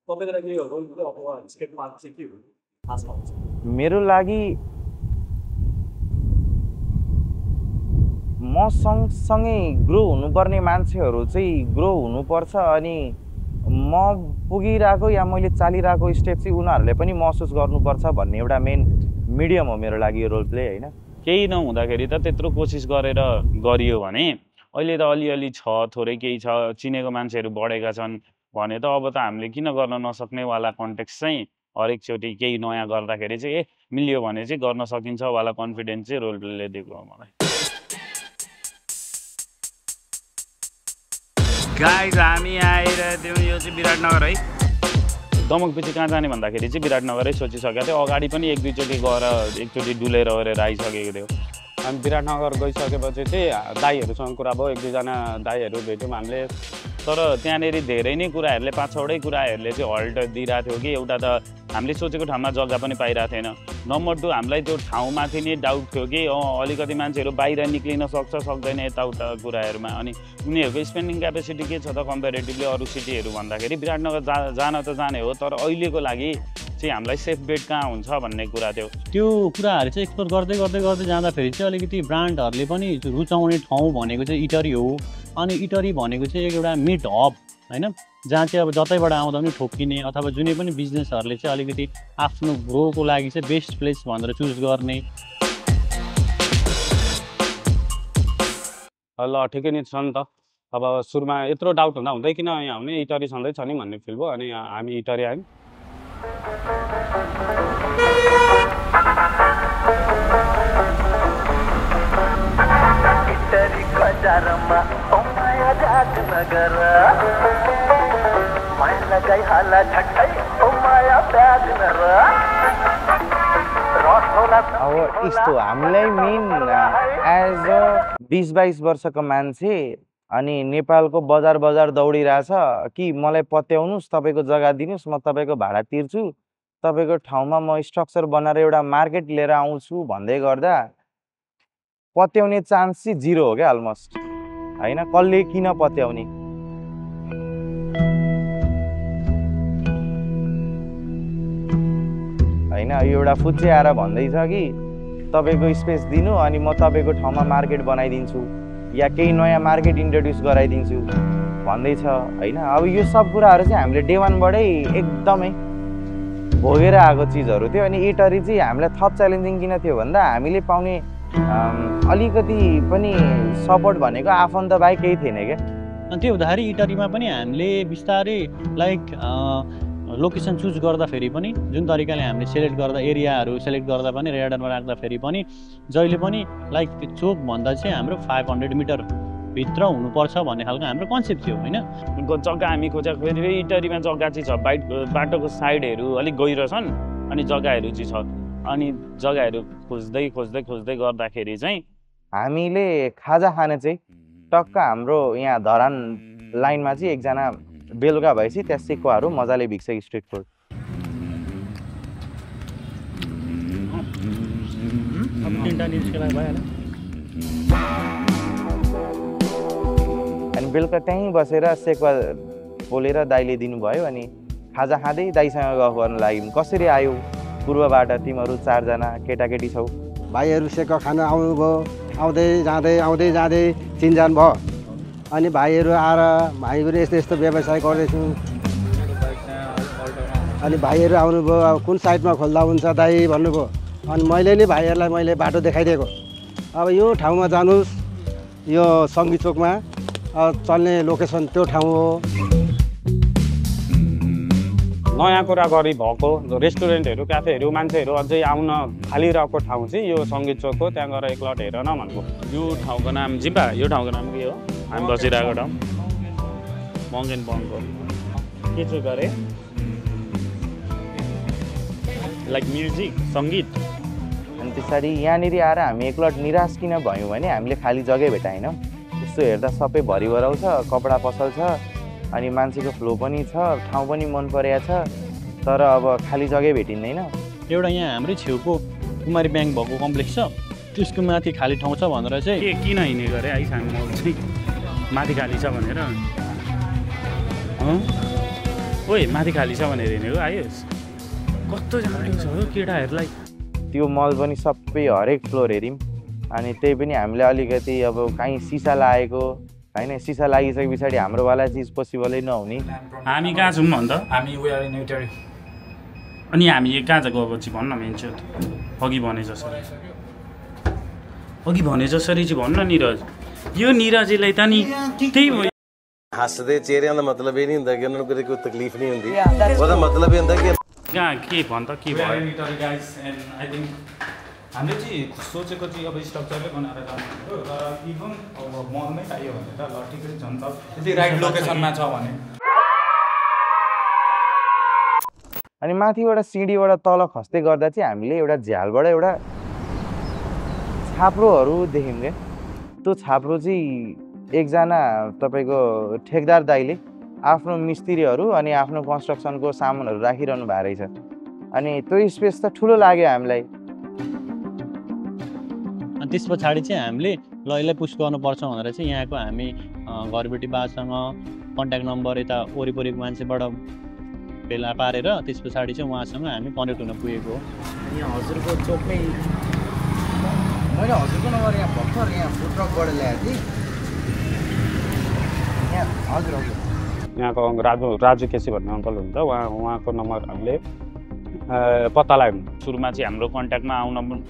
तपाईँको लागि यो रोल अथवा स्केट मार्क चाहिँ के हो खासमा? मेरो लागि म सँगसँगै ग्रो हुनुपर्ने मान्छेहरू चाहिँ ग्रो हुनुपर्छ अनि म पुगिरहेको या मैले चालिरहेको स्टेप चाहिँ उनीहरूले पनि महसुस गर्नुपर्छ भन्ने एउटा मेन मिडियम हो मेरो लागि यो रोल प्ले होइन। केही नहुँदाखेरि त त्यत्रो कोसिस गरेर गरियो भने अहिले त अलिअलि छ, थोरै केही छ, चिनेको मान्छेहरू बढेका छन् भने त अब त हामीले किन गर्न नसक्नेवाला कन्टेक्स्ट चाहिँ हरेकचोटि केही नयाँ गर्दाखेरि चाहिँ मिल्यो भने चाहिँ गर्न सकिन्छ वाला कन्फिडेन्स चाहिँ रोल प्लेले दिएको हो मलाई। गाइज हामी आइरहेको थियौँ, यो चाहिँ विराटनगर है। दमकपछि कहाँ जाने भन्दाखेरि चाहिँ विराटनगरै सोचिसकेको थियो, अगाडि पनि एक दुईचोटि गएर एकचोटि डुलेर ओरेर आइसकेको थियो। हामी विराटनगर गइसकेपछि चाहिँ दाईहरूसँग कुरा भयो, एक दुईजना दाईहरू भेट्यौँ हामीले। तर त्यहाँनिर धेरै नै कुराहरूले 5-6वटै कुराहरूले चाहिँ हल्ट दिइरहेको थियो कि एउटा त हामीले सोचेको ठाउँमा जग्गा पनि पाइरहेको थिएन, नम्बर 2 हामीलाई त्यो ठाउँमाथि नै डाउट थियो कि अलिकति मान्छेहरू बाहिर निक्लिन सक्छ सक्दैन यताउता कुराहरूमा। अनि उनीहरूको स्पेन्डिङ क्यापेसिटी के छ त कम्पेरिटिभली अरू सिटीहरू भन्दाखेरि विराटनगर जान त जाने हो, तर अहिलेको लागि चाहिँ हामीलाई सेफ बेड कहाँ हुन्छ भन्ने कुरा थियो। त्यो कुराहरू चाहिँ एक्सप्लोर गर्दै गर्दै गर्दै जाँदाखेरि चाहिँ अलिकति ब्रान्डहरूले पनि रुचाउने ठाउँ भनेको चाहिँ इटरी हो। अनि इटरी भनेको चाहिँ एउटा मिट हब होइन, जहाँ चाहिँ अब जतैबाट आउँदा पनि ठोक्किने अथवा जुनै पनि बिजनेसहरूले चाहिँ अलिकति आफ्नो ग्रोको लागि चाहिँ बेस्ट प्लेस भनेर चुज गर्ने। ल ठिकै नै छ नि त। अब सुरुमा यत्रो डाउट हुँदा हुँदै किन यहाँ आउने, इटरी छँदैछ नि भन्ने फिल भयो। अनि हामी इटरी आयौँ। अब यस्तो हामीलाई मेन एज अ 20-22 वर्षको मान्छे अनि नेपालको बजार दौडिरहेछ कि मलाई पत्याउनुहोस्, तपाईँको जग्गा दिनुहोस्, म तपाईँको भाडा तिर्छु, तपाईँको ठाउँमा म स्ट्रक्चर बनाएर एउटा मार्केट लिएर आउँछु भन्दै गर्दा पत्याउने चान्स चाहिँ 0 हो क्या अलमोस्ट होइन। कसले किन पत्याउने? होइन एउटा फुच्चे आएर भन्दैछ कि तपाईँको स्पेस दिनु अनि म तपाईँको ठाउँमा मार्केट बनाइदिन्छु या केही नयाँ मार्केट इन्ट्रोड्युस गराइदिन्छु भन्दैछ होइन। अब यो सब कुराहरू चाहिँ हामीले डे 1बाटै एकदमै भोगेर आएको चिजहरू थियो। अनि इटरी चाहिँ हामीलाई थप च्यालेन्जिङ किन थियो भन्दा हामीले पाउने अलिकति पनि सपोर्ट भनेको आफन्त बाहेक केही थिएन क्या। अनि त्यो हुँदाखेरि इटरीमा पनि हामीले बिस्तारै लाइक लोकेसन चुज गर्दाखेरि पनि जुन तरिकाले हामीले सेलेक्ट गर्दा एरियाहरू सेलेक्ट गर्दा पनि रेडरमा राख्दाखेरि पनि जहिले पनि लाइक त्यो चोकभन्दा चाहिँ हाम्रो 500 मिटर भित्र हुनुपर्छ भन्ने खालको हाम्रो कन्सेप्ट थियो होइन। जग्गा हामी खोजेको फेरि इटरीमा जग्गा चाहिँ छ, बाटोको साइडहरू अलिक गहिरो छन् अनि जग्गाहरू चाहिँ छ। अनि जग्गाहरू खोज्दै गर्दाखेरि चाहिँ हामीले खाजा खाने चाहिँ टक्क हाम्रो यहाँ धरान लाइनमा चाहिँ एकजना बेलुका भएपछि त्यहाँ सेकुवाहरू मजाले बिक्छ स्ट्रिट फुड। अनि बेलुका त्यहीँ बसेर सेकुवा पोलेर दाइले दिनुभयो। अनि खाजा खाँदै दाइसँग गफ गर्न लाग्यौँ, कसरी आयौ पूर्वबाट तिमीहरू 4 जना केटाकेटी छौ? भाइहरू सेकुवा खान आउनुभयो, आउँदै जाँदै चिनजान भयो। अनि भाइहरू आएर भाइहरू यस्तो व्यवसाय गर्दैछु। अनि भाइहरू आउनुभयो, अब कुन साइडमा खोल्दा हुन्छ दाइ भन्नुभयो। अनि मैले नि भाइहरूलाई बाटो देखाइदिएको, अब यो ठाउँमा जानुहोस्, यो सङ्गीत चोकमा चल्ने लोकेसन त्यो ठाउँ हो। नयाँ कुरा गरी भएको रेस्टुरेन्टहरू क्याफेहरू मान्छेहरू अझै आउन थालिरहेको ठाउँ चाहिँ यो सङ्गीत चोक हो। त्यहाँ गएर एकलट हेर न भनेको। यो ठाउँको नाम जिम्बा, यो ठाउँको नाम के हो हामी बसिरहेको ठाउँ? मङ्गेन बङको के चाहिँ गरे लाइक म्युजिक सङ्गीत। अनि पछाडि यहाँनिर आएर हामी एकलट निराश किन भयौँ भने हामीले खाली जग्गै भेटाएनौँ। यस्तो हेर्दा सबै भरिभराउ छ, कपडा पसल छ अनि मान्छेको फ्लो पनि छ, ठाउँ पनि मन परेको छ, तर अब खाली जग्गै भेटिँदैन। एउटा यहाँ हाम्रै छेउको कुमारी ब्याङ्क भएको कम्प्लेक्स छ, त्यसको माथि खाली ठाउँ छ भनेर चाहिँ के किन हिँड्ने गरे आइस हामी चाहिँ माथि खाली छ भनेर ओइ माथि खाली छ भनेर हिँडेको आयोस् कस्तो जाडो छ हो केटाहरूलाई त्यो मल पनि सबै हरेक फ्लोर हेऱ्यौँ अनि त्यही पनि हामीले अलिकति अब कहीँ सिसा लागेको होइन सिसा लागिसके पछाडि हाम्रोवाला चिज पोसिबलै नहुने हामी कहाँ छौँ भन्दा हामी वेआर इन इटरी अनि हामी कहाँ चाहिँ गएपछि भन्न मेन्छु अघि भने जसरी चाहिँ भन्न निरज यो निरजलाई त नि त्यही भयो हसदे चेहरे का मतलब ये नहीं होता कि उन्होंने कोई तकलीफ नहीं होती उसका मतलब ये होता कि कहाँ के भन्दा के भयो हामीले चाहिँ सोचेको चाहिँ अब स्ट्रक्चरले बनाएर जानु तर इभन अब मनमै पाइयो भने त ल ठिकै छ नि त यदि राइट लोकेसनमा छ भने अनि माथिबाट सिँढीबाट तल खस्दै गर्दा चाहिँ हामीले एउटा झ्यालबाट एउटा छाप्रोहरू देख्यौँ क्या त्यो छाप्रो चाहिँ एकजना तपाईँको ठेकदार दाइले आफ्नो मिस्त्रीहरू अनि आफ्नो कन्स्ट्रक्सनको सामानहरू राखिरहनु भएको रहेछ अनि त्यो स्पेस त ठुलो लाग्यो हामीलाई अनि त्यस पछाडि चाहिँ हामीले ल यसलाई पुस गर्नुपर्छ भनेर चाहिँ यहाँको हामी घरबेटी बासँग कन्ट्याक्ट नम्बर यता वरिपरिको मान्छेबाट भेला पारेर त्यस पछाडि चाहिँ उहाँसँग हामी कनेक्ट हुन पुगेको हो अनि हजुरको चोकमै मैले हजुरको नम्बर यहाँ भर्खर यहाँ फुड ट्रकबाट ल्याएको थिएँ हजुर हजुर यहाँको राजु केसी भन्ने अङ्कल हुन्छ उहाँको नम्बर हामीले पत्ता लाग्यो सुरुमा चाहिँ हाम्रो कन्ट्याक्टमा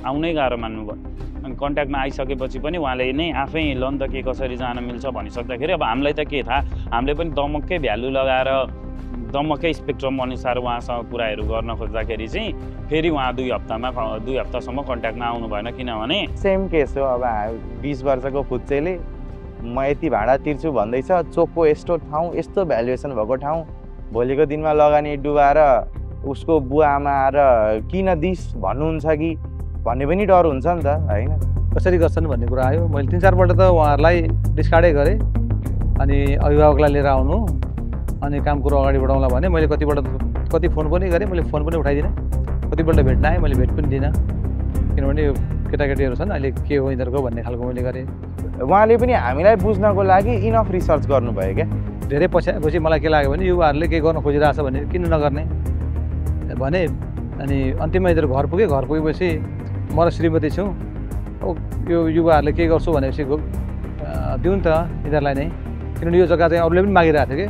आउनै गाह्रो मान्नुभयो अनि कन्ट्याक्टमा आइसकेपछि पनि उहाँले नै आफै ल नि त के कसरी जान मिल्छ भनिसक्दाखेरि अब हामीलाई त के थाहा हामीले पनि दमक्कै भ्यालु लगाएर दमक्कै स्पेक्ट्रम अनुसार उहाँसँग कुराहरू गर्न खोज्दाखेरि चाहिँ फेरि उहाँ 2 हप्तासम्म कन्ट्याक्टमा आउनु भएन किनभने सेम केस हो अब 20 वर्षको खुच्चेले म यति भाडा तिर्छु भन्दैछ चोकको यस्तो ठाउँ यस्तो भ्यालुएसन भएको ठाउँ भोलिको दिनमा लगानी डुबाएर उसको बुवा आमा आएर किन दिस भन्नुहुन्छ कि भन्ने पनि डर हुन्छ नि त होइन कसरी गर्छन् भन्ने कुरा आयो मैले 3-4 पल्ट त उहाँहरूलाई डिस्कार्डै गरेँ अनि अभिभावकलाई लिएर आउनु अनि काम कुरो अगाडि बढाउँला भने मैले कति फोन पनि गरेँ मैले फोन पनि उठाइदिनँ कतिपल्ट भेट्न आएँ मैले भेट पनि दिनँ किनभने यो केटाकेटीहरू छन् अहिले के हो यिनीहरूको भन्ने खालको मैले गरेँ उहाँले पनि हामीलाई बुझ्नको लागि इनफ रिसर्च गर्नुभयो क्या धेरै पछि मलाई के लाग्यो भने युवाहरूले के गर्न खोजिरहेछ भने किन नगर्ने भने अनि अन्तिममा यिनीहरू घर पुगेपछि म र श्रीमती छौँ यो युवाहरूले के गर्छु भनेपछि दिउँ नि त यिनीहरूलाई नै किनभने यो जग्गा चाहिँ अरूले पनि मागिरहेको थियो कि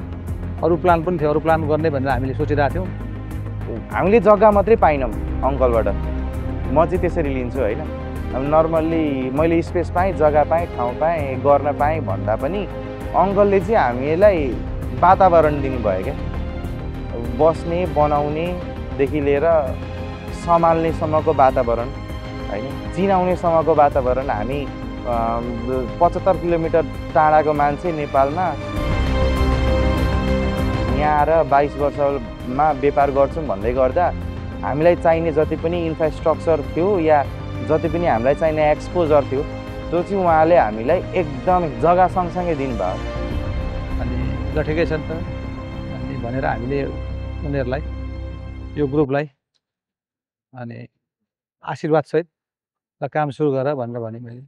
अरू प्लान पनि थियो अरू प्लान गर्ने भनेर हामीले सोचिरहेको थियौँ हामीले जग्गा मात्रै पाइनौँ अङ्कलबाट म चाहिँ त्यसरी लिन्छु होइन अब नर्मल्ली मैले स्पेस पाएँ जग्गा पाएँ ठाउँ पाएँ गर्न पाएँ भन्दा पनि अङ्कलले चाहिँ हामीलाई वातावरण दिनुभयो क्या बस्ने बनाउनेदेखि लिएर सम्हाल्नेसम्मको वातावरण होइन चिनाउनेसम्मको वातावरण हामी 75 किलोमिटर टाढाको मान्छे नेपालमा यहाँ आएर 22 वर्षमा व्यापार गर्छौँ भन्दै गर्दा हामीलाई चाहिने जति पनि इन्फ्रास्ट्रक्चर थियो या जति पनि हामीलाई चाहिने एक्सपोजर थियो त्यो चाहिँ उहाँले हामीलाई एकदम जग्गा सँगसँगै दिनुभयो अनि ल ठिकै छ नि त अनि भनेर हामीले उनीहरूलाई यो ग्रुपलाई अनि आशीर्वादसहित ल काम सुरु गर भनेर भने मैले